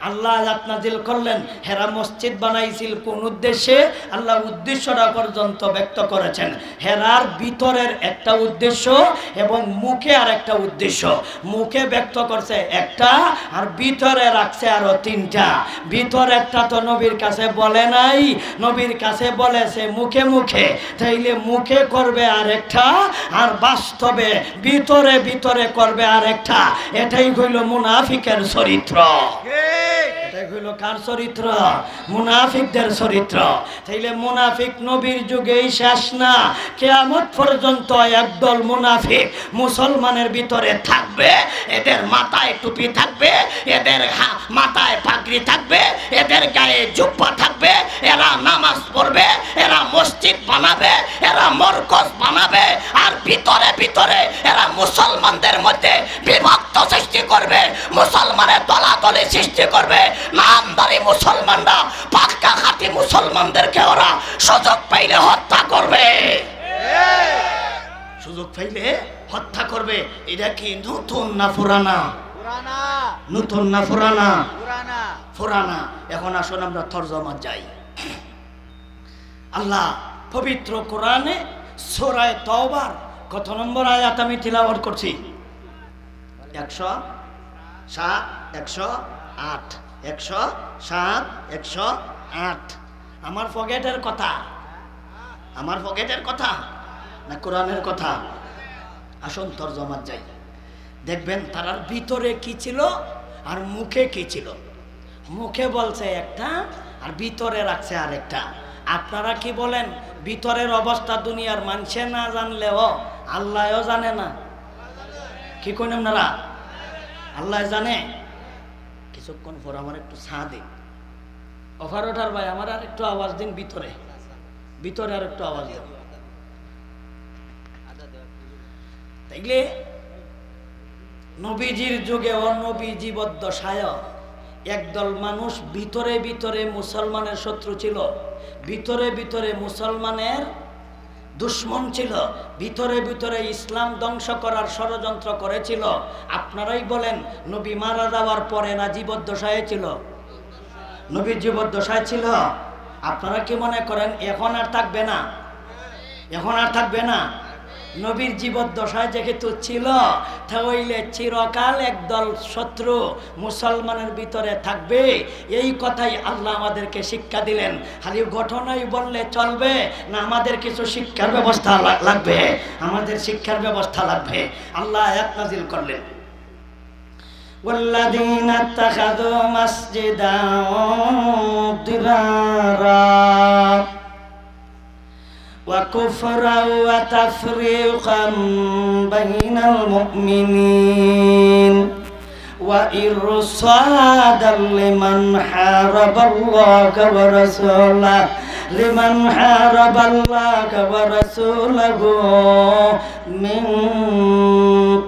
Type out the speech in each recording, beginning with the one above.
আল্লাহ আয়াত নাযিল করলেন। হেরা মসজিদ বানাইছিল কোন উদ্দেশ্যে? আল্লাহ উদ্দেশ্যটা পর্যন্ত ব্যক্ত করেছেন। হেরার ভিতরের একটা উদ্দেশ্য এবং মুখে আর একটা উদ্দেশ্য। মুখে ব্যক্ত করছে একটা, আর ভিতরে রাখছে আরো তিনটা। ভিতরেরটা তো নবীর কাছে বলে নাই, নবীর কাছে বলেছে মুখে মুখে। তাইলে মুখে করবে আরেকটা, আর বাস্তবে ভিতরে ভিতরে করবে আরেকটা। এটাই হইল মুনাফিকের চরিত্র। এটাই হইল কার চরিত্র? মুনাফিকদের চরিত্র। তাইলে মুনাফিক নবীর যুগেই শেষ না, কিয়ামত পর্যন্ত একদল মুনাফিক মুসলমানের ভিতরে থাকবে। এদের মাথায় টুপি থাকবে, এদের মাথায় পাগড়ি থাকবে, এদের গায়ে জুব্বা থাকবে, এরা নামাজ পড়বে, এরা মসজিদ বানাবে, এরা মরকজ বানাবে, আর ভিতরে ভিতরে এরা মুসলমানদের মধ্যে বিভক্ত সৃষ্টি করবে, মুসলমানের দলাদলি সৃষ্টি করবে। নামদারি মুসলমানরা, পাক্কা খাঁটি মুসলমানদেরকে ওরা সুযোগ পাইলে হত্যা করবে। সুযোগ পাইলে হত্যা করবে। এটা কি নতুন না পুরানা? নতুন না পুরানা? পুরানা। এখন আসুন আমরা তরজমা যাই। আল্লাহ পবিত্র কোরআনে সূরা তাওবার কত নম্বর আয়াত আমি তিলাওয়াত করছি? 107, 108, 107, 108। আমার পকেটের কথা? আমার পকেটের কথা না কোরআনের কথা? আসুন তরজমা যাই। দেখবেন তারার ভিতরে কি ছিল আর মুখে কি ছিল। মুখে বলছে একটা, আর ভিতরে রাখছে আরেকটা। আপনারা কি বলেন? ভিতরের অবস্থা দুনিয়ার মানুষে না জানলেও আল্লাহও জানে না? কি করেন আপনারা? আল্লাহ জানে। কিছুক্ষণ পর আমার একটু ছা দিন। অপারেটর ভাই আমার আর একটু আওয়াজ দিন। ভিতরে ভিতরে আর একটু আওয়াজ দিন। তাইলে নবীজির যুগে ও নবীজি বদ্দশায় একদল মানুষ ভিতরে ভিতরে মুসলমানের শত্রু ছিল, ভিতরে ভিতরে মুসলমানের দুশ্মন ছিল, ভিতরে ভিতরে ইসলাম ধ্বংস করার ষড়যন্ত্র করেছিল। আপনারাই বলেন, নবী মারা যাওয়ার পরে না জীবদ্দশায় ছিল? নবী জীবদ্দশায় ছিল। আপনারা কি মনে করেন এখন আর থাকবে না? এখন আর থাকবে না? নবীর জীবদ্দশায় যেহেতু ছিল, তাহলে চিরকাল একদল শত্রু মুসলমানের ভিতরে থাকবে। এই কথাই আল্লাহ আমাদেরকে শিক্ষা দিলেন। খালি ঘটনাই বললে চলবে না, আমাদের কিছু শিক্ষার ব্যবস্থা লাগবে। আমাদের শিক্ষার ব্যবস্থা লাগবে। আল্লাহ আয়াত নাযিল করলেন, والذين اتخذوا مسجدا ضرارا وكفرا وتفريقا بين المؤمنين وإرصادا لمن حارب الله ورسوله من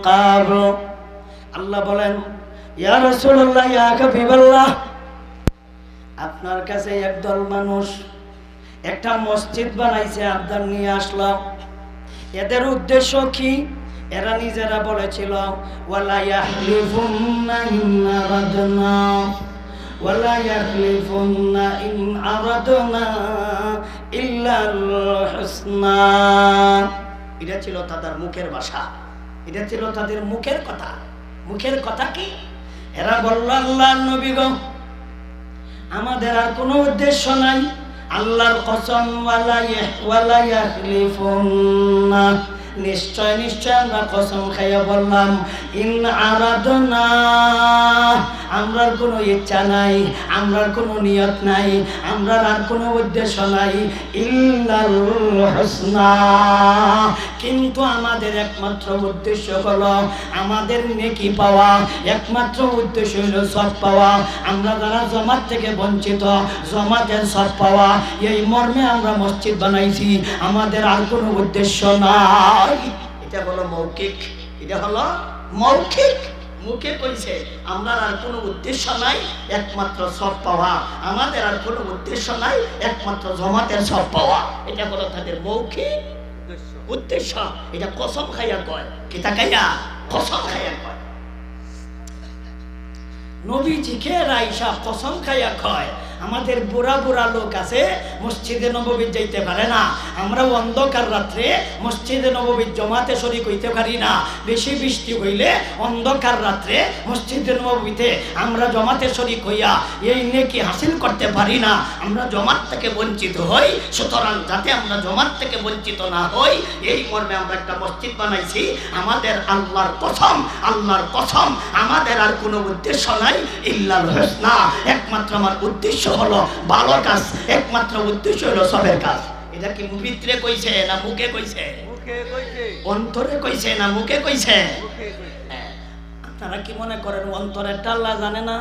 قبل। আল্লাহ বলেন, ইয়া রাসূলুল্লাহ, ইয়া হাবিবাল্লাহ, আপনার কাছে একদল মানুষ একটা মসজিদ বানাইছে, আবদার নিয়ে আসলাম। এদের উদ্দেশ্য কি? এরা নিজেরা বলেছিল, ওয়ালা ইয়াহলিফুন্না ইন আরাদনা ওয়ালা ইয়াহলিফুন্না ইন আরাদনা ইল্লাল হুসনা। এটা ছিল তাদের মুখের ভাষা, এটা ছিল তাদের মুখের কথা। মুখের কথা কি? এরা বলল, আল্লাহর নবী গো, আমাদের আর কোনো উদ্দেশ্য নাই। আল্লাহর কসম, ওয়ালা ইয়াহলিফুন্না, নিশ্চয় নিশ্চয় আমরা কসম খাইয়া বললাম, ইন আরাদনা, আমরার কোনো ইচ্ছা নাই, আমরার কোনো নিয়ত নাই, আমরার আর কোনো উদ্দেশ্য নাই, ইল্লাল হুসনা, কিন্তু আমাদের একমাত্র উদ্দেশ্য হলো আমাদের নেকি পাওয়া, একমাত্র উদ্দেশ্য হলো সব পাওয়া। আমরা যারা জামাত থেকে বঞ্চিত, জামাতের সব পাওয়া, এই মর্মে আমরা মসজিদ বানাইছি, আমাদের আর কোনো উদ্দেশ্য নাই। এটা হলো মৌখিক, এটা হলো মৌখিক। মুখে কইছে আমরা আর কোনো উদ্দেশ্য নাই, একমাত্র সব পাওয়া, আমাদের আর কোনো উদ্দেশ্য নাই, একমাত্র জামাতের সব পাওয়া। এটা হলো তাদের মৌখিক উদ্দেশ্য। এটা কসম খাইয়া কয়, কিতা খাইয়া? কসম খাইয়া কয়। নবীজিকে রাইসা কসম খাইয়া কয় আমাদের বুড়া বুড়া লোক আছে মসজিদে নববীর যাইতে পারে না, আমরা অন্ধকার রাত্রে মসজিদে নববীর জমাতে শরীক হইতে পারি না, বেশি বৃষ্টি হইলে অন্ধকার রাত্রে মসজিদে নববীতে আমরা জমাতে শরীক হইয়া এই নেকি হাসিল করতে পারি না, আমরা জমাত থেকে বঞ্চিত হই। সুতরাং যাতে আমরা জমাত থেকে বঞ্চিত না হই এই মর্মে আমরা একটা মসজিদ বানাইছি। আমাদের আল্লাহর কসম আমাদের আর কোনো উদ্দেশ্য নাই ইল্লাল হুসনা, একমাত্র আমার উদ্দেশ্য হলো ভালো কাজ, একমাত্র উদ্দেশ্য হলো সবের কাজ। এটা কি ভিতরে কইছে না মুখে কইছে? অন্তরে কইছে না মুখে কইছে? আপনারা কি মনে করেন অন্তরেরটা আল্লাহ জানে না?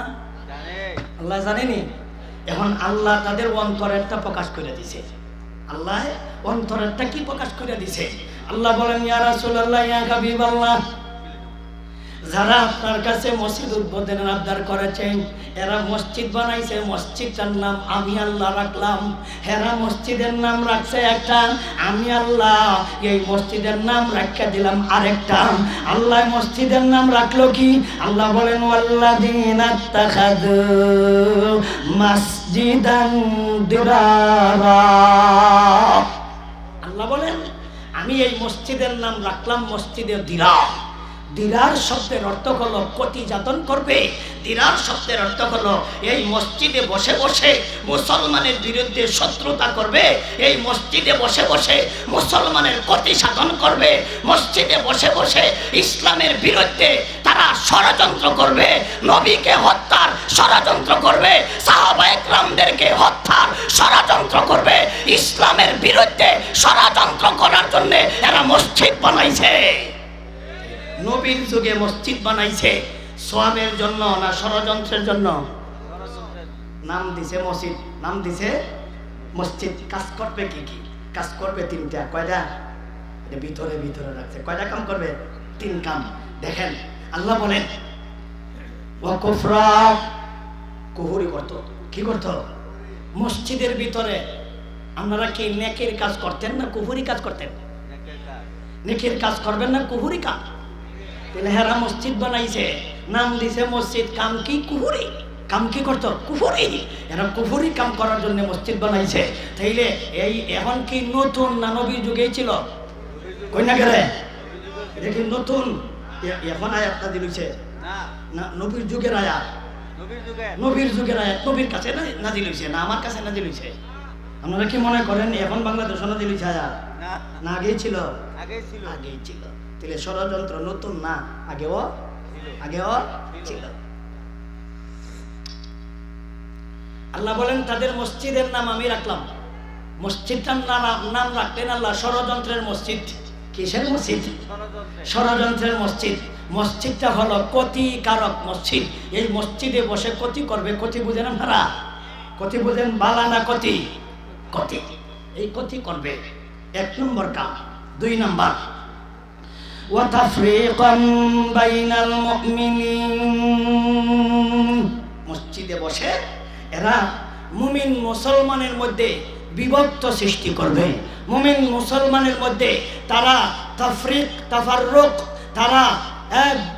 আল্লাহ জানেনি? এখন আল্লাহ তাদের অন্তরেরটা প্রকাশ করে দিছে। আল্লাহ অন্তরেরটা কি প্রকাশ করে দিছে? আল্লাহ বলেন ইয়া রাসূলুল্লাহ ইয়া হাবিবাল্লাহ, যারা আপনার কাছে মসজিদ উদ্বোধনের আবদার করেছেন এরা মসজিদ বানাইছে, মসজিদটার নাম আমি আল্লাহ রাখলাম। এরা মসজিদের নাম রাখছে একটা, আমি আল্লাহ এই মসজিদের নাম রাখা দিলাম আরেকটা। আল্লাহ মসজিদের নাম রাখলো কি? আল্লাহ বলেন ওয়াল্লাযীনা ইত্তাখাযু মাসজিদান দিরারা। আল্লাহ বলেন আমি এই মসজিদের নাম রাখলাম মসজিদে দিরার। দিরার শব্দের অর্থ হলো কতি যাতন করবে। দিরার শব্দের অর্থ হলো এই মসজিদে বসে বসে মুসলমানের বিরুদ্ধে শত্রুতা করবে, এই মসজিদে বসে বসে মুসলমানের কতি সাধন করবে, মসজিদে বসে বসে ইসলামের বিরুদ্ধে তারা ষড়যন্ত্র করবে, নবীকে হত্যার ষড়যন্ত্র করবে, সাহাবায়ে কেরামদেরকে হত্যার ষড়যন্ত্র করবে, ইসলামের বিরুদ্ধে ষড়যন্ত্র করার জন্য এরা মসজিদ বানাইছে। নবীর যুগে মসজিদ বানাইছে সওয়াবের জন্য না ষড়যন্ত্রের জন্য? নাম দিছে মসজিদ, নাম দিছে মসজিদ। কাজ করবে কি কি? কাজ করবে তিনটা। কয়টা? এটা ভিতরে ভিতরে রাখছে। কয়টা কাম করবে? তিন কাম। দেখেন আল্লাহ বলেন ওয়া কুফরা, কুফরি করত। কি করত? মসজিদের ভিতরে আপনারা কি নেকির কাজ করতেন না কুফরি কাজ করতেন? নেকির কাজ করবেন না কুফরি কাজ? হেরা মসজিদ বানাইছে, নাম দিছে মসজিদ, কাম কি? কুফরি। কাম কি করতো? কুফরি। এরা কুফরি কাম করার জন্য মসজিদ বানাইছে। তাইলে এই এখন কি নতুন না নবীর যুগেই ছিল? কই না গেলে এটা কি নতুন? এখন আয়াত নাযিল হইছে না নবীর যুগের আয়াত? নবীর যুগের আয়াত নবীর কাছে নাযিল হইছে না আমার কাছে নাযিল হইছে? আপনারা কি মনে করেন এখন বাংলাদেশ নাযিল হইছে আয়াত? না আগেই ছিল? আগেই ছিল। তাহলে ষড়যন্ত্র নতুন না, আগেও ছিল। আল্লাহ বলেন তাদের মসজিদের নাম আমি রাখলাম। মসজিদটার নাম রাখলেন আল্লাহ ষড়যন্ত্রের মসজিদ। কিসের মসজিদ? ষড়যন্ত্রের মসজিদ। মসজিদটা হলো ক্ষতিকারক মসজিদ। এই মসজিদে বসে ক্ষতি করবে। ক্ষতি বুঝেন আপনারা? ক্ষতি বুঝেন? বালা না ক্ষতি? ক্ষতি। এই ক্ষতি করবে এক নম্বর কাম। দুই নম্বর ওয়াতাফরিকাম বাইনাল মুমিনিন। মসজিদে বসে এরা মুমিন মুসলমানের মধ্যে বিভক্ত সৃষ্টি করবে। মুমিন মুসলমানের মধ্যে তারা তাফরিক তাফাররুক, তারা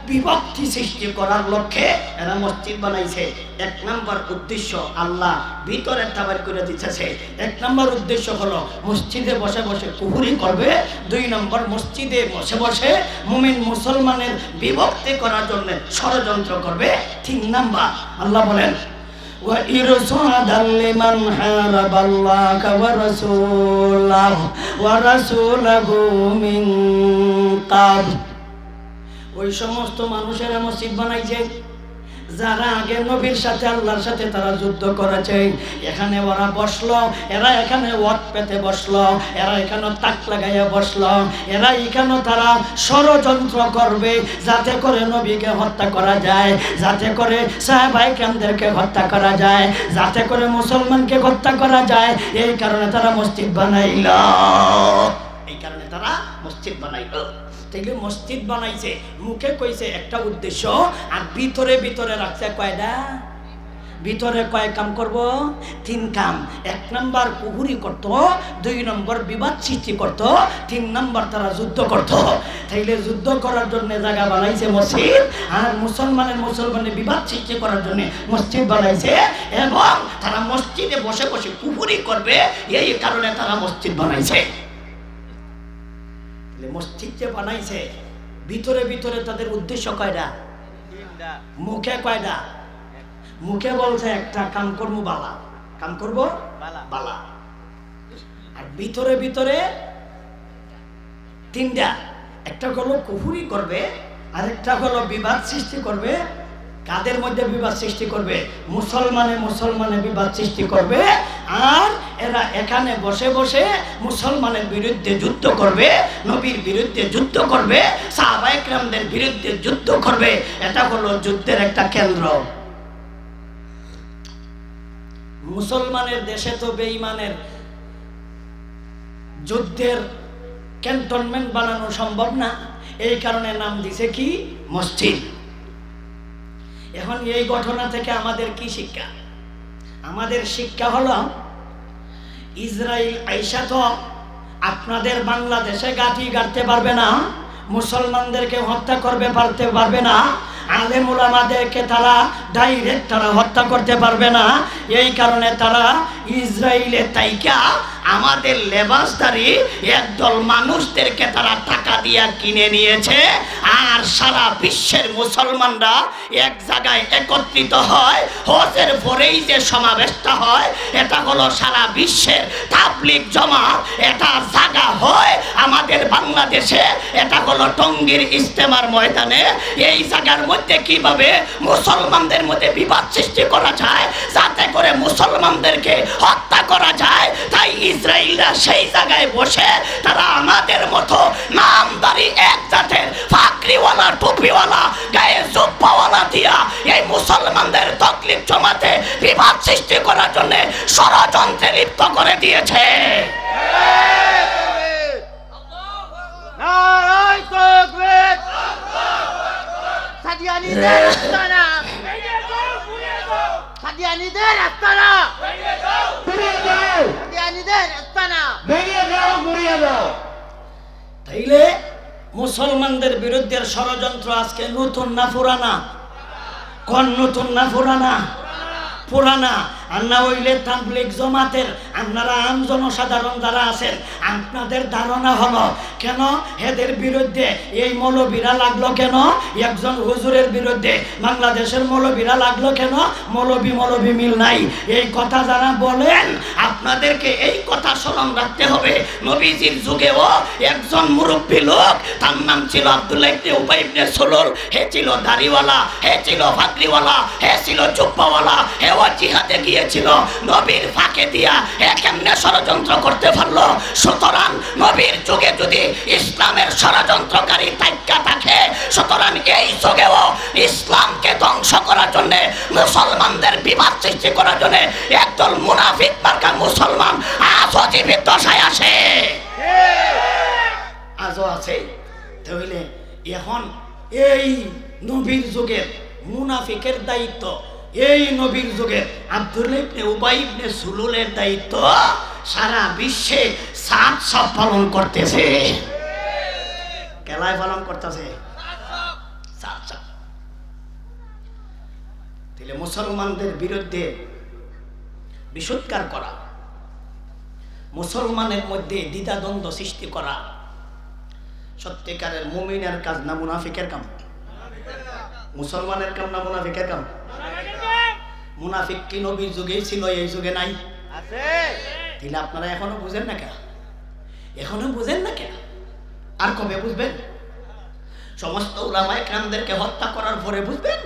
বিভক্তি সৃষ্টি করার লক্ষ্যে এরা মসজিদ বানাইছে। এক নম্বর উদ্দেশ্য আল্লাহ ভিতরে তাবার করে দিতেছে। এক নম্বর উদ্দেশ্য হলো মসজিদে বসে বসে কুফরি করবে। দুই নম্বর মসজিদে বসে বসে মুমিন মুসলমানের বিভক্তি করার জন্য ষড়যন্ত্র করবে। তিন নম্বর আল্লাহ বলেন ওয়া ইরসাদাল লিমান হারাবাল্লাহা ওয়া রাসূলাহু ওয়া রাসূলুহু মিন ক্বাবল। ওই সমস্ত মানুষেরা মসজিদ বানাইছে যারা আগে নবীর সাথে আল্লাহর সাথে তারা যুদ্ধ করেছে। এখানে ওরা বসলো, এরা এখানে ওয়াট পেতে বসলো, এরা এখানে তাক লাগাইয়া বসলো, এরা এখানে তারা ষড়যন্ত্র করবে যাতে করে নবীকে হত্যা করা যায়, যাতে করে সাহাবায়ে কেরামদেরকে হত্যা করা যায়, যাতে করে মুসলমানকে হত্যা করা যায়। এই কারণে তারা মসজিদ বানাইল। এই কারণে তারা মসজিদ বানাইল। থেকে মসজিদ বানাইছে, মুখে কইছে একটা উদ্দেশ্য আর ভিতরে ভিতরে রাখছে কয়টা? ভিতরে কয় কাম করব? 3 কাম। 1 নাম্বার কুহুরি করত, 2 নম্বর বিবাদ সৃষ্টি করত, 3 নাম্বার তারা যুদ্ধ করত। তাইলে যুদ্ধ করার জন্য জায়গা বানাইছে মসজিদ, আর মুসলমানের বিবাদ সৃষ্টি করার জন্য মসজিদ বানাইছে, এবং তারা মসজিদে বসে বসে কুহুরি করবে, এই কারণে তারা মসজিদ বানাইছে। মসজিদ যে বানাইছে, ভিতরে ভিতরে তাদের উদ্দেশ্য কয়টা? মুখে কয়টা? মুখে বলছে একটা, কাম করবো বালা, কাম করবো বালা, আর ভিতরে ভিতরে 3টা। একটা হলো কুফরি করবে, আরেকটা হলো বিবাদ সৃষ্টি করবে। কাদের মধ্যে বিবাদ সৃষ্টি করবে? মুসলমানে বিবাদ সৃষ্টি করবে, আর এরা এখানে বসে বসে মুসলমানের বিরুদ্ধে যুদ্ধ করবে, নবীর বিরুদ্ধে যুদ্ধ করবে, সাহাবায়ে কেরামদের বিরুদ্ধে যুদ্ধ করবে। এটা হলো যুদ্ধের একটা কেন্দ্র। মুসলমানের দেশে তো বেঈমানের যুদ্ধের ক্যান্টনমেন্ট বানানো সম্ভব না, এই কারণে নাম দিছে কি? মসজিদ। এখন এই ঘটনা থেকে আমাদের কি শিক্ষা? আমাদের শিক্ষা হলো, ইসরায়েল আইসা তো আপনাদের বাংলাদেশে গাঁটি গাড়তে পারবে না, মুসলমানদেরকে হত্যা করবে পারবে না, আলেম উলামাদেরকে তারা ডাইরেক্ট তারা হত্যা করতে পারবে না। এই কারণে তারা ইসরায়েলে তাইকা আমাদের লেবাসদারি একদল মানুষদেরকে তারা টাকা দিয়া কিনে নিয়েছে, আর সারা বিশ্বের মুসলমানরা এক জায়গায় একত্রিত হয়। হজের পরেই যে সমাবেশটা হয়, এটা হলো সারা বিশ্বের তাবলিগ জমাত। এটা জায়গা হয় আমাদের বাংলাদেশে, এটা হলো টঙ্গীর ইজতেমার ময়দানে। এই জায়গার মধ্যে কিভাবে মুসলমানদের মধ্যে বিবাদ সৃষ্টি করা যায়, যাতে করে মুসলমানদেরকে হত্যা করা যায়, তাই ইসরায়েলরা সেই জায়গায় বসে তারা আমাদের মতো নামদারি এক জাতের ফাকরিওয়ালা টুপিওয়ালা গায়ে জুব্বাওয়ালা দিয়া এই মুসলমানদের তাকলিফ জমাতে বিবাদ সৃষ্টি করার জন্য ষড়যন্ত্রে লিপ্ত করে দিয়েছে। তাইলে মুসলমানদের বিরুদ্ধে ষড়যন্ত্র আজকে নতুন না পুরানা? কোন নতুন না পুরানা? পুরানা। আর না হইলে তাবলিগ জমাতের আপনারা আম জনসাধারণ যারা আছেন, আপনাদের ধারণা হলো কেন এদের বিরুদ্ধে এই মৌলবীরা লাগলো কেন? একজন হুজুরের বিরুদ্ধে বাংলাদেশের মৌলবীরা লাগলো কেন? মৌলবী মিল নাই। এই কথা যারা বলেন, আপনাদেরকে এই কথা স্মরণ রাখতে হবে, নবীজির যুগেও একজন মুরব্বী লোক, তার নাম ছিল আব্দুল্লাহ ইবনে উবাই ইবনে সুলুল। হে ছিল দাড়িওয়ালা, হে ছিল ফাকরিওয়ালা, হে ছিল জুব্বাওয়ালা, হেও জিহাদে গিয়েছিল। নবীর ফাঁকে দিয়া কেমনে ষড়যন্ত্র করতে পারলো? সুতরাং নবীর যুগে যদি ইসলামের ষড়যন্ত্রকারী তাইক্কা থাকে, সুতরাং এই যুগেও ইসলামকে ধ্বংস করার জন্য, মুসলমানদের বিবাদ সৃষ্টি করার জন্য একদল মুনাফিক মার্কা মুসলমান আজও জীবিত দশায় আসে, আজও আছে। তাহলে এখন এই নবীর যুগের মুনাফিকের দায়িত্ব, এই নবীর যুগে আব্দুল্লাহ ইবনে উবাই ইবনে সুলুলের দায়িত্ব সারা বিশ্বে সব পালন করতেছে। কেলায় পালন করতেছে তাহলে মুসলমানদের বিরুদ্ধে বিষোৎকার করা, মুসলমানের মধ্যে দ্বিধাদ্বন্দ্ব সৃষ্টি করা সত্যিকারের মুমিনের কাজ না মুনাফিকের কাম? মুসলমানের কাম না মুনাফিকের কাম? মুনাফিক কি নবীর যুগেই ছিল, এই যুগে নাই? তাহলে আপনারা এখনো বুঝেন না কেন? এখনো বুঝেন না কেন? আর কবে বুঝবেন? সমস্ত উলামায়ে কেরামদেরকে হত্যা করার পরে বুঝবেন।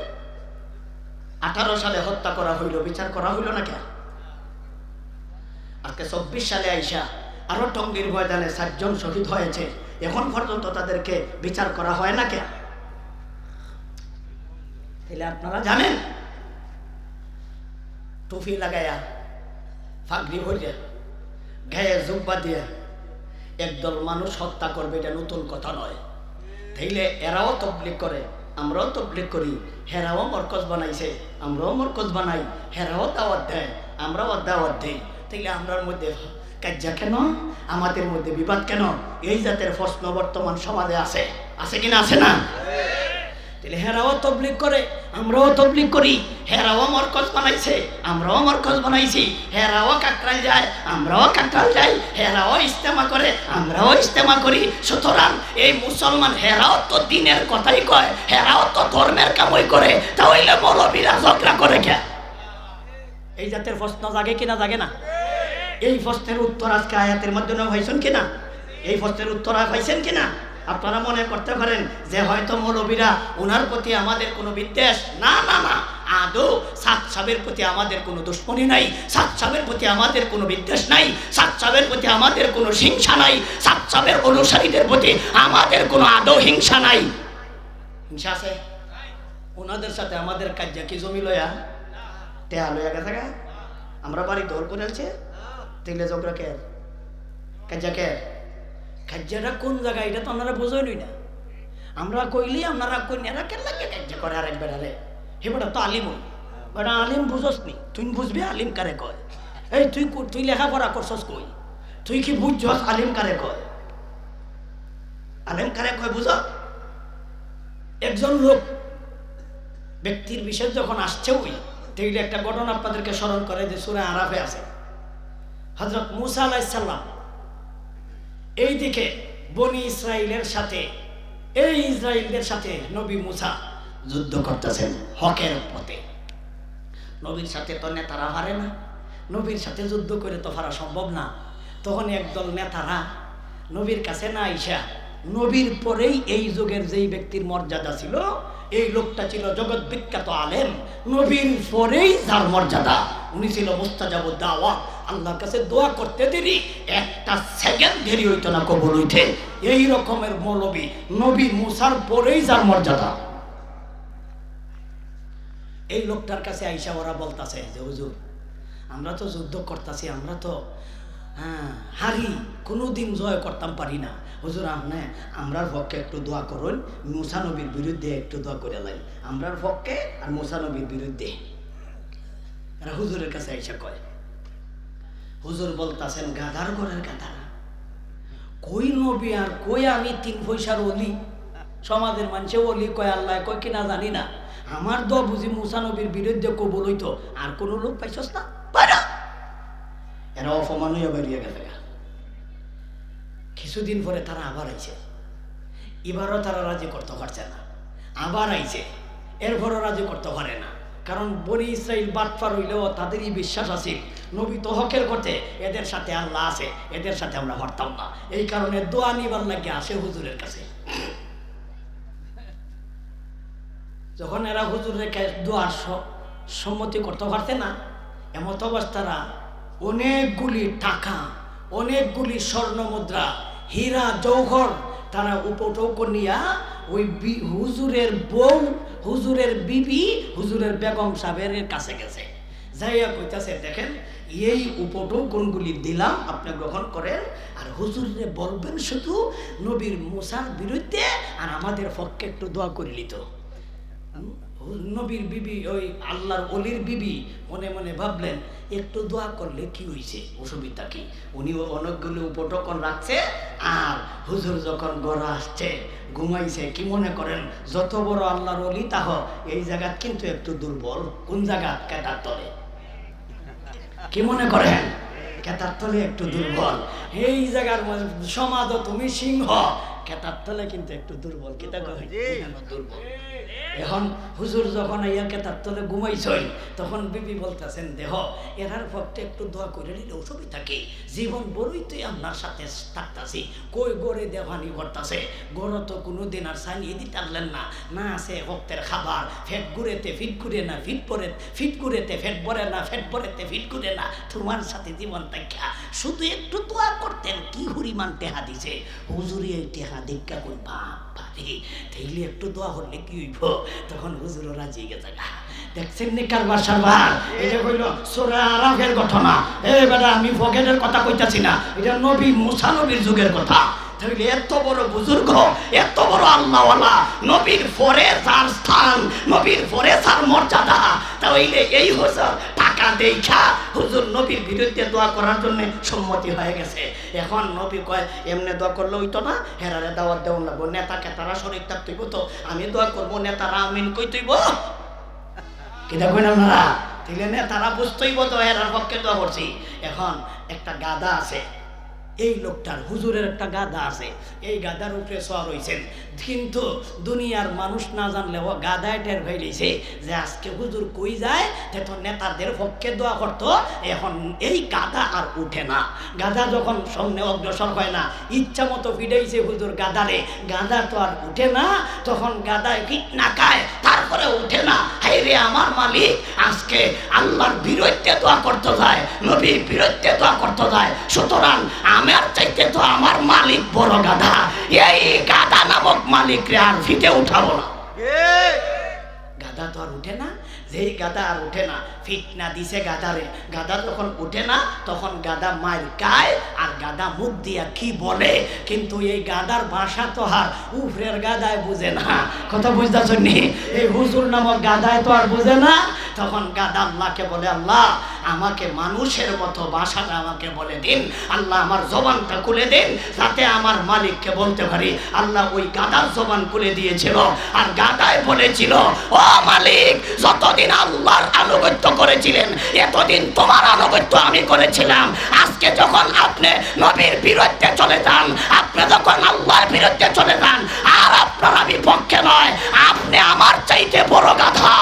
18 সালে হত্যা করা হইল, বিচার করা হইল না কেন? আজকে 24 সালে আইসা আরো টঙ্গীর ময়দানে 7 জন শহীদ হয়েছে, এখন পর্যন্ত তাদেরকে বিচার করা হয় না কেন? তাহলে আপনারা জানেন, টুপি লাগাইয়া ফাগরি ভরিয়া গায়ে জুব্বা দিয়ে একদল মানুষ হত্যা করবে, এটা নতুন কথা নয়। তাইলে এরাও তাবলীগ করে, আমরাও তবলিগ করি, হেরাও মরকজ বানাইছে, আমরাও মরকজ বানাই, হেরাও দাওয়াত দেয়, আমরাও দাওয়াত দেই। তাইলে আমরার মধ্যে কাজ্জা কেন, আমাদের মধ্যে বিবাদ কেন? এই জাতের প্রশ্ন বর্তমান সমাজে আছে, আছে কিনা? আছে না? তাহলে হেরাও তবলিগ করে, আমরাও তবলিগ করি, হেরাও মরকজ বানাইছে, আমরাও মরকজ বানাইছি, হেরাও কাকরাল যায়, আমরাও কাকরাল যাই, হেরাও ইস্তেমা করে, আমরাও ইস্তেমা করি। সুতরাং এই মুসলমান হেরাও তো দিনের কথাই কয়, হেরাও তো ধর্মের কামই করে, তাহলে মৌলবীরা ঝগড়া করে কে? এই জাতের প্রশ্ন জাগে কিনা? জাগে না? এই প্রশ্নের উত্তর আজকে আয়াতের মাধ্যমে পাইছেন কিনা? এই প্রশ্নের উত্তর পাইছেন কিনা? আপনারা মনে করতে পারেন যে হয়তো মৌলবীরা ওনার প্রতি আমাদের কোনো বিদ্বেষ, না না না, আদৌ সাদ সাহেবের প্রতি আমাদের কোনো দুশ্মনী নাই, সাদ সাহেবের প্রতি আমাদের কোনো বিদ্বেষ নাই, সাদ সাহেবের প্রতি আমাদের কোনো হিংসা নাই, সাদ সাহেবের অনুসারীদের প্রতি আমাদের কোনো আদৌ হিংসা নাই। হিংসা আছে? ওনাদের সাথে আমাদের কাজ্জা কি জমি লয়া টেহা লয়া গেছে গা? আমরা বাড়ি দৌড় করে আছে, তাইলে ঝগড়া কে? কাজ্জা কে? কাজ্জাটা কোন জায়গায় এটা তো আপনারা বোঝেনই না। আমরা কইলি আপনারা কইনি, এরা কেন লাগে কাজ্জা করে আরেক বেড়ারে? হে বেটা তো আলিম, বেটা আলিম বুঝস নি? তুই বুঝবি আলিম কারে কয়? এই তুই লেখাপড়া করছস কই? তুই কি বুঝছস আলিম কারে কয়? আলিম কারে কয় বুঝ? একজন লোক ব্যক্তির বিশেষ যখন আসছে ওই তাইলে একটা ঘটনা আপনাদেরকে স্মরণ করে যে সূরা আরাফে আছে। হযরত মুসা আলাইহিস সালাম এইদিকে বনি ইসরাইলের সাথে, এই ইসরাইলদের সাথে নবী মুসা যুদ্ধ করতেছেন হকের পথে। নবীর সাথে তো নেতারা হারে না, নবীর সাথে যুদ্ধ করে তো হারা সম্ভব না। তখন একদল নেতারা নবীর কাছে না আইসা, নবীর পরেই এই যুগের যেই ব্যক্তির মর্যাদা ছিল, এই লোকটা ছিল জগৎ বিখ্যাত আলেম, নবীর পরেই যার মর্যাদা, উনি ছিল মুস্তাজাবুদ দাওয়া। আল্লাহর কাছে দোয়া করতে দেরি একটা সেকেন্ড দেরি হইতো না কবুল হইতে। এই রকমের মৌলবী নবী মুসার পরেই যার মর্যাদা। এই লোকটার কাছে আইসা ওরা বলতাছে যে হুজুর আমরা তো যুদ্ধ করতেছি, আমরা তো হারি, কোনোদিন জয় করতাম পারি না, হুজুর আপনি আমরার পক্ষে একটু দোয়া করুন, মুসা নবীর বিরুদ্ধে একটু দোয়া করে লাই, আমরার পক্ষে আর মুসা নবীর বিরুদ্ধে। এরা হুজুরের কাছে আইসা কয়। হুজুর বলতাছেন গাধার ঘরের গাধারা, কই নবী আর কই আমি 3 পয়সার অলি, সমাজের মানুষে অলি কয় আল্লাহ কয় কিনা জানি না, আমার দোয়া বুঝি মুসা নবীর বিরুদ্ধে কবুল হইতো, আর কোনো লোক পাইছস না? এরা অপমান হইয়া বেরিয়ে গেছে। কিছুদিন পরে তারা আবার আইছে, এবারও তারা রাজি করতে পারছে না, আবার আইছে, এরপরও রাজি করতে পারে না। কারণ বনি ইসরাইল বাটপার হইলেও তাদেরই বিশ্বাস আছে নবী তো হকের করতে, এদের সাথে আল্লাহ আছে, এদের সাথে আমরা হরতাম না। এই কারণে দোয়া নিবার লাগে আসে হুজুরের কাছে। যখন এরা হুজুরের দোয়ার সম্মতি করতে পারছে না, এমত অবস্থারা অনেকগুলি টাকা, অনেকগুলি স্বর্ণ মুদ্রা, হীরা জৌহর তারা উপটৌক নিয়া ওই হুজুরের বউ, হুজুরের বিবি, হুজুরের বেগম সাহেবের কাছে গেছে। যাইয়া কইতাছে দেখেন এই উপটৌকনগুলি দিলাম, আপনি গ্রহণ করেন, আর হুজুরে বলবেন শুধু নবীর মুসার বিরুদ্ধে আর আমাদের পক্ষে একটু দোয়া করে নিত। নবীর বিবি, ওই আল্লাহর ওলির বিবি মনে মনে ভাবলেন একটু দোয়া করলে কি হয়েছে, অসুবিধা কি? উনি অনেকগুলো উপটকন রাখছে, আর হুজুর যখন গড়া আসছে ঘুমাইছে, কি মনে করেন যত বড় আল্লাহর ওলি তাহ এই জায়গা কিন্তু একটু দুর্বল। কোন জায়গা? কেতার তলে। কি মনে করেন? কেতার তলে একটু দুর্বল। এই জায়গার সমাজ তুমি সিংহ, কেতার তলে কিন্তু একটু দুর্বল। কেতা দুর্বল। এখন হুজুর যখন ইয়া কেতার তলে ঘুমাইছই, তখন বিবি বলতেছেন দেহ এরার পক্ষে একটু দোয়া করে নিলে অসুবিধা কি? জীবন বড়ই তুই আপনার সাথে থাকতাছি, কই গড়ে দেওয়ানি করতেছে, গড় তো কোনোদিন আর সানিয়ে দিতে পারলেন না, না আছে ভক্তের খাবার, ফেট ঘুরেতে ফিট ঘুরে না, ফিট ঘুরেতে ফেট ভরে না, ফেট ভরেতে ফিট ঘুরে না, তোমার সাথে জীবন দেখা শুধু একটু দোয়া করতেন, কি হরিমান টেহা দিছে হুজুরি, এই টেহা দীক্ষা কই বাপ ভাবি, তাইলে একটু দোয়া হলে কি হইব? তখন হুজুরও রাজি গেছে। দেখছেন নি কারবার সারবার? এটা কইল সূরা আরাফের ঘটনা। এই বেটা আমি পকেটের কথা কইতাছি না, এটা নবী মুসা নবীর যুগের কথা। তাহলে এত বড় বুজুর্গ, এত বড় আল্লাহওয়ালা, নবীর পরে তার স্থান, নবীর পরে তার মর্যাদা, তাহলে এই হুজুর টাকা দেখা হুজুর নবীর বিরুদ্ধে দোয়া করার জন্য সম্মতি হয়ে গেছে। এখন নবী কয় এমনি দোয়া করলে হইতো না, হেরারে দাওয়াত দেওয়া লাগবো, নেতাকে তারা শরীর থাকতেইব, তো আমি দোয়া করবো নেতারা আমিন কইতেইব, কিনা কই না না, তাইলে নেতারা বুঝতেইব তো হেরার পক্ষে দোয়া করছি। এখন একটা গাদা আছে, এই লোকটার হুজুরের একটা গাদা আছে, এই গাদার উপরে সওয়ার হইছেন, কিন্তু দুনিয়ার মানুষ না জানলেও গাদায় টের হইলেছে যে আজকে হুজুর কই যায় তো নেতাদের পক্ষে দোয়া করতো। এখন এই গাদা আর উঠে না, গাদা যখন সামনে অগ্রসর হয় না, ইচ্ছা মতো ফিডাইছে হুজুর গাদারে, গাদা তো আর উঠে না, তখন গাদায় ফিট নাকায়, তারপরে উঠে না। হাই রে আমার মালিক, আজকে আল্লাহর বিরুদ্ধে দোয়া করতে যায়, নবীর বিরুদ্ধে দোয়া করতে যায়, সুতরাং আমার চাইতে তো আমার মালিক বড় গাধা, এই গাধা নামক মালিকরে আর ফিটে উঠাবো না। গাধা তো আর উঠে না, যেই গাধা আর উঠে না, ফিটনা দিছে গাধারে, গাধা যখন উঠে না তখন গাধা মার গায়, আর গাধা মুখ দিয়া কি বলে, কিন্তু এই গাধার ভাষা তো আর উফরের গাধায় বুঝে না। কথা বুঝতেছ নি? এই হুজুর নামক গাধায় তো আর বুঝে না। তখন গাধা আল্লাহকে বলে, আল্লাহ আমাকে মানুষের মতো ভাষাটা আমাকে বলে দিন, আল্লাহ আমার জবানটা খুলে দিন যাতে আমার মালিককে বলতে পারি। আল্লাহ ওই গাধার জবান খুলে দিয়েছিল, আর গাধায় বলেছিল, ও মালিক, যতদিন আল্লাহর আনুগত্য করেছিলেন এতদিন তোমার আনুগত্য আমি করেছিলাম, আজকে যখন আপনি নবীর বিরুদ্ধে চলে যান, আপনি যখন আল্লাহর বিরুদ্ধে চলে যান, আর আপনার আমি পক্ষে নয়, আপনি আমার চাইতে বড় গাধা,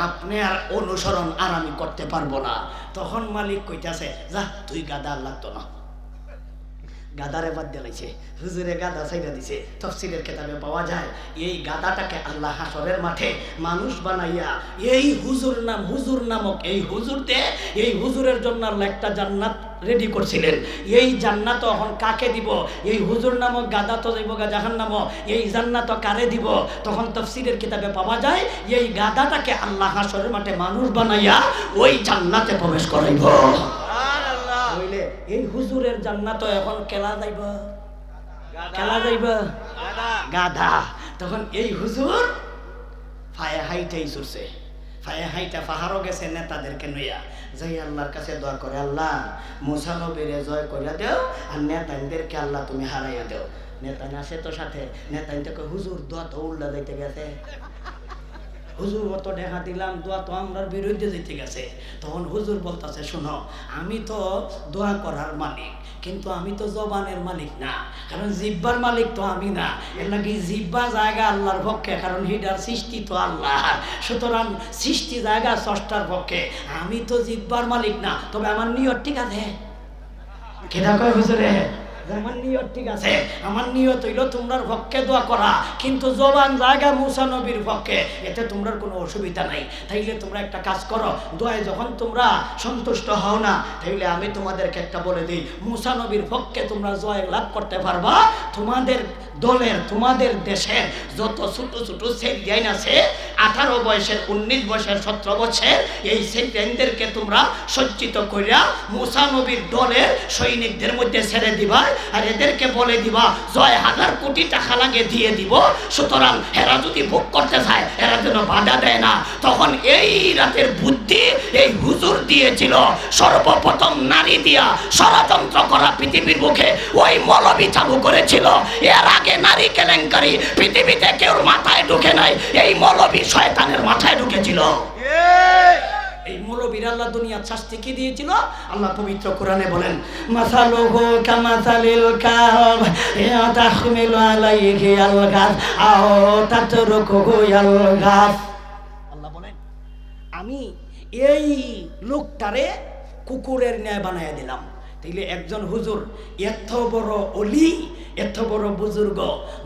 আপনি আর অনুসরণ আর আমি করতে পারবো না। তখন মালিক কইতাছে, যা তুই গাধা আর লাগতো না, গাদারে বাদ দিয়েছে, হুজুরে গাদা ছাইড়া দিছে। তাফসীরের কিতাবে পাওয়া যায় এই গাদাটাকে আল্লাহ হাসরের মাঠে মানুষ বানাইয়া এই হুজুর নামক এই হুজুরতে, এই হুজুরের জন্য আল্লাহ একটা জান্নাত রেডি করছিলেন। এই জান্নাত এখন কাকে দিব? এই হুজুর নামক গাদা তো যাইব জাহান্নামে, এই জান্নাত কারে দিব? তখন তাফসীরের কিতাবে পাওয়া যায় এই গাদাটাকে আল্লাহ হাসরের মাঠে মানুষ বানাইয়া ওই জান্নাতে প্রবেশ করাইব। এই হুজুরের জান্নাত এখন কেলা যাইব, কেলা যাইব গাধা। তখন এই হুজুর ফায়ে হাইটাই চলছে, ফায়ে হাইটা পাহাড়ও গেছে নেতাদেরকে নইয়া, যাই আল্লাহর কাছে দোয়া করে, আল্লাহ মুসা নবীরে জয় করিয়া দেও, আর নেতাদেরকে আল্লাহ তুমি হারাইয়া দেও। নেতা আসে তো সাথে, নেতাকে হুজুর দোয়া তো উল্টা যাইতে গেছে, হুজুর অত দেখা দিলাম, দোয়া তো আমরার বিরুদ্ধে যেতে গেছে। তখন হুজুর বলতেছে, শোনো, আমি তো দোয়া করার মালিক, কিন্তু আমি তো জবানের মালিক না, কারণ জিব্বার মালিক তো আমি না। এর নাকি জিব্বা জায়গা আল্লাহর পক্ষে, কারণ হিডার সৃষ্টি তো আল্লাহ, সুতরাং সৃষ্টি জায়গা স্রষ্টার পক্ষে, আমি তো জিব্বার মালিক না, তবে আমার নিয়ত ঠিক আছে। কেনা কয় হুজুরে, আমার নিয়ত ঠিক আছে, আমার নিয়ত হইল তোমরার পক্ষে দোয়া করা, কিন্তু জবান জায়গা মুসা নবীর পক্ষে, এতে তোমরা কোনো অসুবিধা নাই। তাইলে তোমরা একটা কাজ করো, দোয়ায় যখন তোমরা সন্তুষ্ট হও না, তাইলে আমি তোমাদেরকে একটা বলে দিই, মুসা নবীর পক্ষে তোমরা জয় লাভ করতে পারবা। তোমাদের দলের, তোমাদের দেশের যত ছোট ছোট সেলিয়ান আছে, 18 বয়সের, 19 বয়সের, 17 বছর, এই সেলিয়ানদেরকে তোমরা সজ্জিত করিয়া মুসা নবীর দলের সৈনিকদের মধ্যে ছেড়ে দিবা, আর এদেরকে বলে দিবা জয় 1000 কোটি টাকা লাগে দিয়ে দিব, সুতরাং এরা যদি ভোগ করতে চায় এরা যেন বাধা দেয় না। তখন এই রাতের বুদ্ধি এই হুজুর দিয়েছিল, সর্বপ্রথম নারী দিয়া ষড়যন্ত্র করা পৃথিবীর মুখে ওই মৌলবী চালু করেছিল। এর আগে নারী কেলেঙ্কারি পৃথিবীতে কেউ মাথায় ঢুকে নাই, এই মৌলবী শয়তানের মাথায় ঢুকেছিল। এই মৌলবীর আল্লাহ দুনিয়ার শাস্তি কি দিয়েছিল? আল্লাহ পবিত্র কোরআনে বলেন, মাসালুহু কামাসালিল কাব ইয়াতাহমিলু আলাইহি আল-গাস আও তাতরুকুহু আল-গাস। আল্লাহ বলেন, আমি এই লোকটারে কুকুরের ন্যায় বানাইয়া দিলাম। তাইলে একজন হুজুর এত বড় অলি, এত বড় বুজুর্গ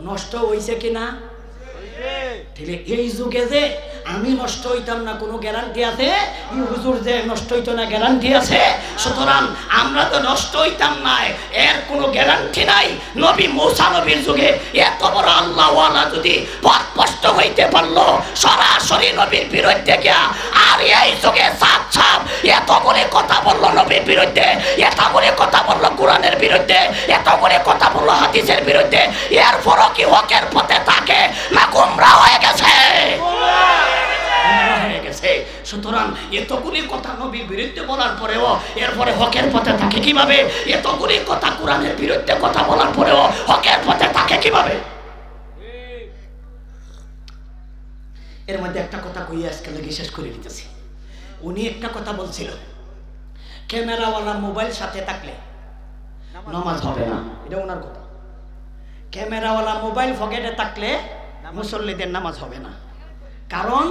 নষ্ট হইছে কিনা? তাইলে এই যুগে যে আমি নষ্ট হইতাম না কোনো গ্যারান্টি আছে? এই হুজুর যে নষ্ট হইতো না গ্যারান্টি আছে? সুতরাং আমরা তো নষ্ট হইতাম না, এর কোনো গ্যারান্টি নাই। নবী মুসা নবীর যুগে এত বড় আল্লাহওয়ালা যদি পথভ্রষ্ট হইতে পারলো সরাসরি নবীর বিরুদ্ধে গিয়া, আর এই যুগে সাত সাপ এত করে কথা বললো নবীর বিরুদ্ধে, এত করে কথা বললো কোরআনের বিরুদ্ধে, এতগুলি কথা বললো হাদিসের বিরুদ্ধে, এরপরও কি হকের পথে থাকে না গোমরা হয়ে গেছে? হয়ে গেছে। সুতরাং এতগুলি কথা নবীর বিরুদ্ধে বলার পরেও এরপরে হকের পথে থাকে কিভাবে? এতগুলি কথা কোরআনের বিরুদ্ধে কথা বলার পরেও হকের পথে থাকে কিভাবে? এর মধ্যে একটা কথা কই আজকে লেগে শেষ করে দিতেছি। উনি একটা কথা বলছিল, ক্যামেরাওয়ালা মোবাইল সাথে থাকলে নামাজ হবে না, এটা ওনার কথা। ক্যামেরাওয়ালা মোবাইল পকেটে থাকলে মুসল্লিদের নামাজ হবে না, কারণ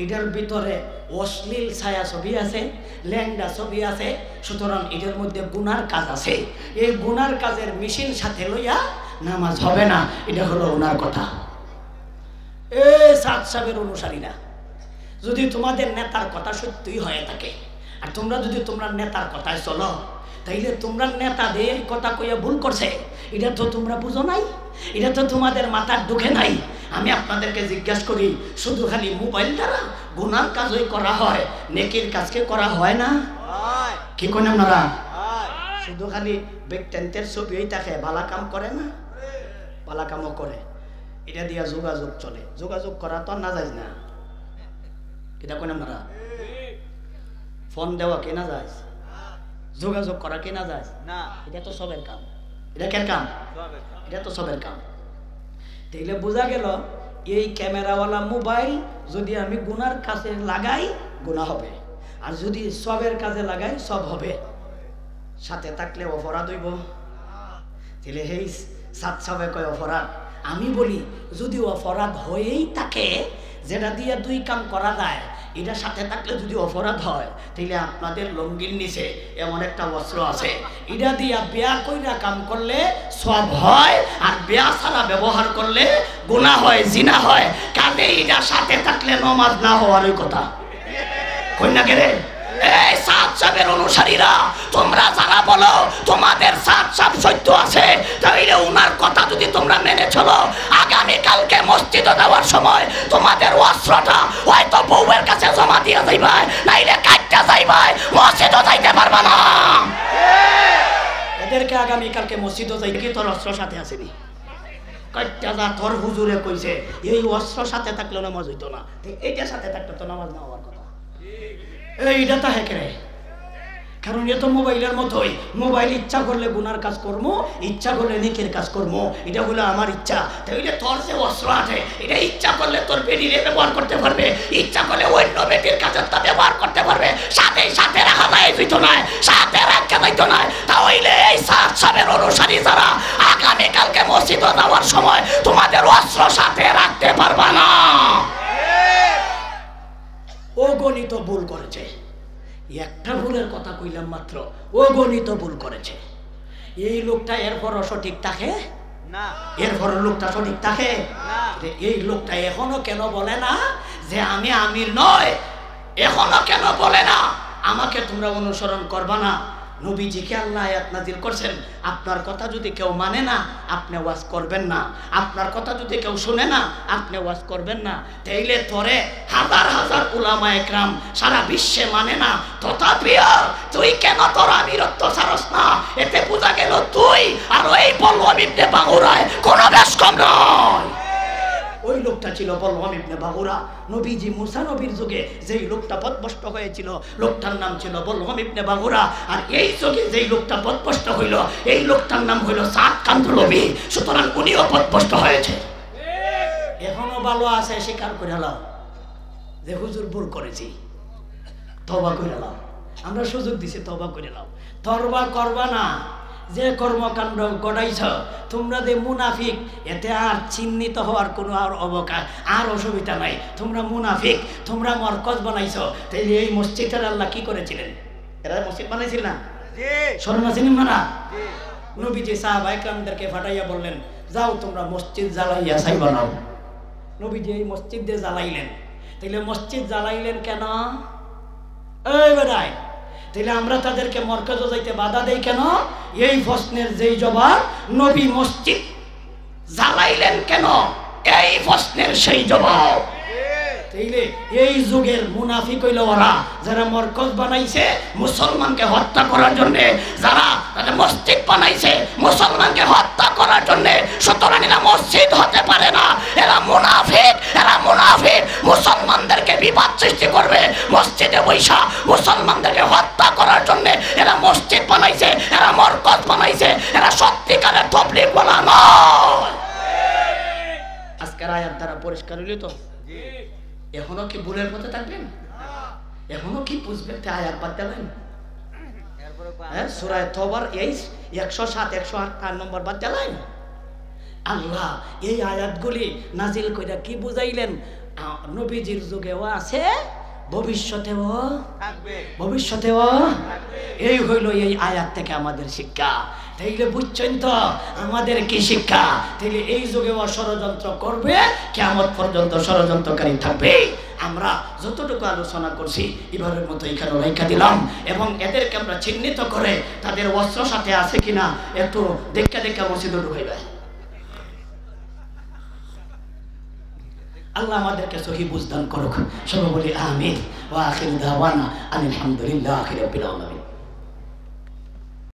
এটার ভিতরে অশ্লীল ছায়া ছবি আছে, ল্যাংডা ছবি আছে, সুতরাং এটার মধ্যে গুনার কাজ আছে। এই গুনার কাজের মেশিন সাথে লইয়া নামাজ হবে না, এটা হলো ওনার কথা। এই সাদ সাহেবের অনুসারীরা, যদি তোমাদের নেতার কথা সত্যিই হয়ে থাকে আর তোমরা যদি তোমরা নেতার কথায় চলো, তাইলে তোমরা নেতাদের কথা কইয়া ভুল করছে, এটা তো তোমরা বুঝো নাই, এটা তো তোমাদের মাথার ঢুকে নাই। আমি আপনাদেরকে জিজ্ঞাসা করি, শুধু খালি মোবাইল দ্বারা গুনার কাজই করা হয়, নেকির কাজকে করা হয় না? কি করেন আপনারা? শুধু খালি ব্যক্তিত্বের ছবিই থাকে, ভালা কাম করে না? ভালা কামও করে, এটা দিয়া যোগাযোগ চলে। যোগাযোগ করা তো না যায় না, এটা কোন আপনারা? ফোন দেওয়া কেনা যায়, যোগাযোগ করা কেনা যায় না, এটা তো সবের কাম। এটা কেন কাম? এটা তো সবের কাম। তাইলে বোঝা গেল এই ক্যামেরাওয়ালা মোবাইল যদি আমি গুনার কাজে লাগাই গুনাহ হবে, আর যদি সবের কাজে লাগাই সব হবে। সাথে থাকলে অপরাধ হইব। তাহলে এই সাত সবে কয় অপরাধ। আমি বলি যদি অপরাধ হয়েই থাকে, যেটা দিয়ে দুই কাম করা যায়, এটা সাথে থাকলে যদি অপরাধ হয়, তাহলে আপনাদের লঙ্গির নিচে এমন একটা অস্ত্র আছে, এটা দিয়া বেয়া কইরা কাম করলে সব হয়, আর বেয়া ছাড়া ব্যবহার করলে গুনাহ হয়, জিনা হয়। কাজে এটা সাথে থাকলে নামাজ না হওয়ারই কথা। কইনা গেলে এই সাত সাহেবের অনুসারীরা, তোমরা যারা বলো তোমাদের সাত সাহেব সত্য আছে, তাইলে উনার কথা যদি তোমরা মেনে চলো, আগামী কালকে মসজিদে যাওয়ার সময় তোমাদের অস্ত্রটা হয়তো বউয়ের কাছে জমা দিয়ে যাইবা, নাইলে কাটটা যাইবা, মসজিদে যাইতে পারবা না। এদেরকে আগামী কালকে মসজিদে যাইতে কি তোর অস্ত্র সাথে আসেনি? কাটটা যা তোর হুজুরে কইছে, এই অস্ত্র সাথে থাকলে নামাজ হইতো না, এইটার সাথে থাকলে তো নামাজ না হওয়ার কথা। এইটা তো হেঁকে, কারণ এ তো মোবাইলের মতোই। মোবাইল ইচ্ছা করলে গুনার কাজ করবো, ইচ্ছা করলে নেকের কাজ করবো, এটা হলো আমার ইচ্ছা। তাইলে তোর যে অস্ত্র আছে, এটা ইচ্ছা করলে তোর বেরিয়ে ব্যবহার করতে পারবে, ইচ্ছা করলে অন্য বেটির কাজে তা ব্যবহার করতে পারবে। সাথে সাথে রাখা যায় যেত নয়, সাথে রাখা যাইতো নয়। তাহলে এই সাত সাহেবের অনুসারী যারা, আগামী কালকে মসজিদে যাওয়ার সময় তোমাদের অস্ত্র সাথে রাখতে পারবা না। ও গণিত ভুল করেছে, একটা ভুলের কথা কইলাম মাত্র, ও গণিত ভুল করেছে। এই লোকটা এরপরও সঠিক থাকে না, এরপর লোকটা সঠিক থাকে না। এই লোকটা এখনো কেন বলে না যে আমি আমির নয়? এখনো কেন বলে না আমাকে তোমরা অনুসরণ করবা না? নবীজিকে আল্লাহ আয়াত নাযিল করছেন, আপনার কথা যদি কেউ মানে না, আপনি ওয়াজ করবেন না। আপনার কথা যদি কেউ শুনে না, আপনি ওয়াজ করবেন না। তাইলে তোরে হাজার হাজার উলামা একরাম সারা বিশ্বে মানে না, তথাপিও তুই কেন তোর আমিরত্ব ছাড়স না? এতে বোঝা গেল তুই আর ওই বলওয়াম ইবনে বাগুরায় কোনো বেশ কম নয়। ওই লোকটা ছিল বলওয়াম ইবনে বাগুরা। নবীজি মুসা নবীর যুগে যেই লোকটা পথভ্রষ্ট হয়েছিল, লোকটার নাম ছিল বলওয়াম ইবনে বাগুরা। আর এই যুগে যেই লোকটা পথভ্রষ্ট হইল, এই লোকটার নাম হইল সাদ কান্দুলবি। সুতরাং উনিও পথভ্রষ্ট হয়েছে। এখনো ভালো আছে, স্বীকার করে নাও যে হুজুর ভুল করেছি, তওবা করে নাও। আমরা সুযোগ দিছি, তওবা করে নাও। তওবা করবা না, যে কর্মকাণ্ড গড়াইছ তোমরা যে মুনাফিক, এতে আর চিহ্নিত হওয়ার কোনো আর অবকাশ আর অসুবিধা নাই। তোমরা মুনাফিক, তোমরা মরকজ বানাইছ। তাইলে এই মসজিদের আল্লাহ কি করেছিলেন? এরা মসজিদ বানাইছিল না? স্মরণ আছে নি মারা? নবীজি সাহাবা একরামদেরকে ফাটাইয়া বললেন, যাও তোমরা মসজিদ জ্বালাইয়া ছাই বানাও। নবীজি এই মসজিদ দিয়ে জ্বালাইলেন। তাইলে মসজিদ জ্বালাইলেন কেন? এই বেড়ায়, তাহলে আমরা তাদেরকে মরকজে যাইতে বাধা দেই কেন? এই প্রশ্নের যেই জবাব, নবী মসজিদ জ্বালাইলেন কেন, এই প্রশ্নের সেই জবাব। তাইলে এই যুগের মুনাফিক হইল ওরা, যারা মরকজ বানাইছে মুসলমানকে হত্যা করার জন্য, যারা মসজিদ বানাইছে মুসলমানকে হত্যা করার জন্য। সুতরাং এরা মসজিদ হতে পারে না, এরা মুনাফিক, এরা মুনাফিক। মুসলমানদেরকে বিবাদ সৃষ্টি করবে, মসজিদে বৈশা মুসলমানদেরকে হত্যা করার জন্য এরা মসজিদ বানাইছে, এরা মরকজ বানাইছে, এরা সত্যিকারের তবলিগ বলা নয়। আজকের আয়াত দ্বারা পরিষ্কার হইল তো? এখনো কি ভুলের পথে থাকবেন? এখনো কি বুঝবেন? আয়াত বাদ দিলেন? সূরা তওবার 107 108 নম্বর বাদ দিলেন? আল্লাহ এই আয়াতগুলি নাজিল কইরা কি বুঝাইলেন? নবীজির যুগেও আছে, ভবিষ্যতেও থাকবে, ভবিষ্যতেও থাকবে। এই হইল এই আয়াত থেকে আমাদের শিক্ষা। তাইলে বুঝছেন তো আমাদের কি শিক্ষা? তাইলে এই যুগেও ষড়যন্ত্র করবে, কিয়ামত পর্যন্ত ষড়যন্ত্রকারী থাকবে। আমরা যতটুকু আলোচনা করছি এবারের মতো এখানে রেখা দিলাম, এবং এদেরকে আমরা চিহ্নিত করে তাদের অস্ত্র সাথে আছে কিনা একটু দেখা দেখা মসজিদে ঢুকাইবে। আল্লাহ আমাদেরকে সহি বুঝদান করুক। সবাই বলি আমিন। ওয়া আখিরু দাওয়ানা আলহামদুলিল্লাহি রাব্বিল আলামিন।